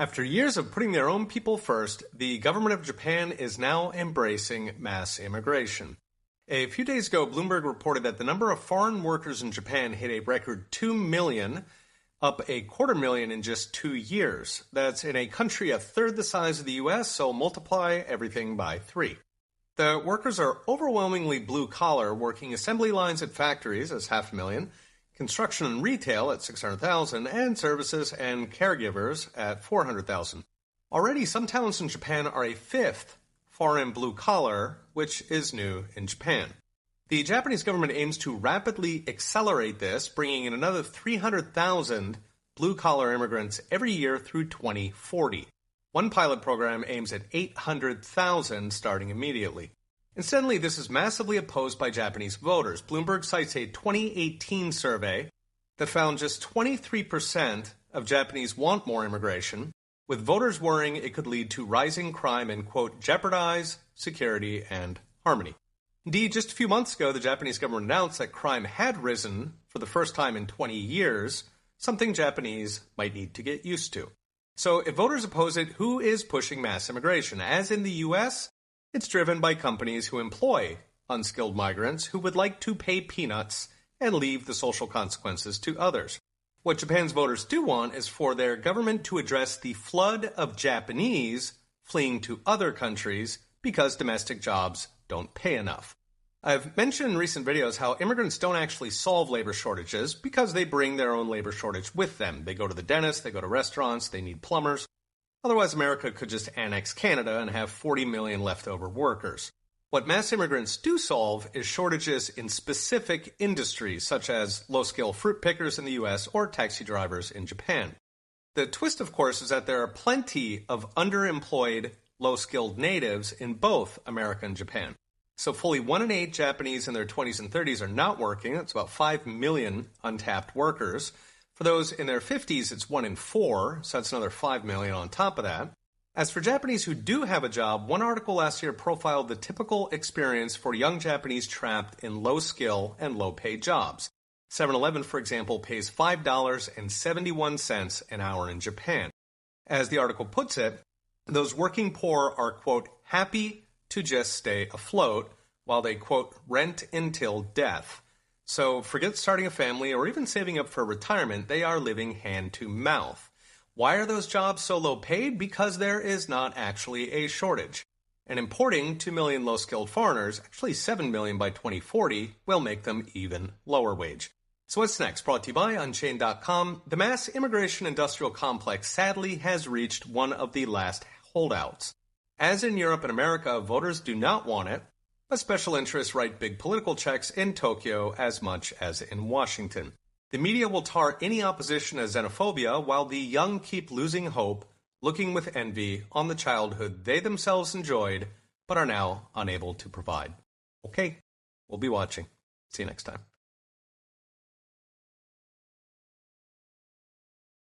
After years of putting their own people first, the government of Japan is now embracing mass immigration. A few days ago, Bloomberg reported that the number of foreign workers in Japan hit a record 2 million, up a quarter million in just 2 years. That's in a country a third the size of the U.S., so multiply everything by 3. The workers are overwhelmingly blue-collar, working assembly lines at factories as 500,000, construction and retail at 600,000, and services and caregivers at 400,000. Already, some towns in Japan are a fifth foreign blue-collar, which is new in Japan. The Japanese government aims to rapidly accelerate this, bringing in another 300,000 blue-collar immigrants every year through 2040. One pilot program aims at 800,000 starting immediately. Incidentally, this is massively opposed by Japanese voters. Bloomberg cites a 2018 survey that found just 23% of Japanese want more immigration, with voters worrying it could lead to rising crime and, quote, jeopardize security and harmony. Indeed, just a few months ago, the Japanese government announced that crime had risen for the first time in 20 years, something Japanese might need to get used to. So if voters oppose it, who is pushing mass immigration? As in the U.S., it's driven by companies who employ unskilled migrants who would like to pay peanuts and leave the social consequences to others. What Japan's voters do want is for their government to address the flood of Japanese fleeing to other countries because domestic jobs don't pay enough. I've mentioned in recent videos how immigrants don't actually solve labor shortages because they bring their own labor shortage with them. They go to the dentist, they go to restaurants, they need plumbers. Otherwise, America could just annex Canada and have 40 million leftover workers. What mass immigrants do solve is shortages in specific industries, such as low-skill fruit pickers in the U.S. or taxi drivers in Japan. The twist, of course, is that there are plenty of underemployed, low-skilled natives in both America and Japan. So fully 1 in 8 Japanese in their 20s and 30s are not working. That's about 5 million untapped workers. For those in their 50s, it's 1 in 4, so that's another 5 million on top of that. As for Japanese who do have a job, one article last year profiled the typical experience for young Japanese trapped in low-skill and low-paid jobs. 7-Eleven, for example, pays $5.71 an hour in Japan. As the article puts it, those working poor are, quote, happy to just stay afloat while they, quote, rent until death. So forget starting a family or even saving up for retirement, they are living hand to mouth. Why are those jobs so low paid? Because there is not actually a shortage. And importing 2 million low-skilled foreigners, actually 7 million by 2040, will make them even lower wage. So what's next? Brought to you by Unchained.com. The mass immigration industrial complex sadly has reached one of the last holdouts. As in Europe and America, voters do not want it, but special interests write big political checks in Tokyo as much as in Washington. The media will tar any opposition as xenophobia, while the young keep losing hope, looking with envy on the childhood they themselves enjoyed, but are now unable to provide. Okay, we'll be watching. See you next time.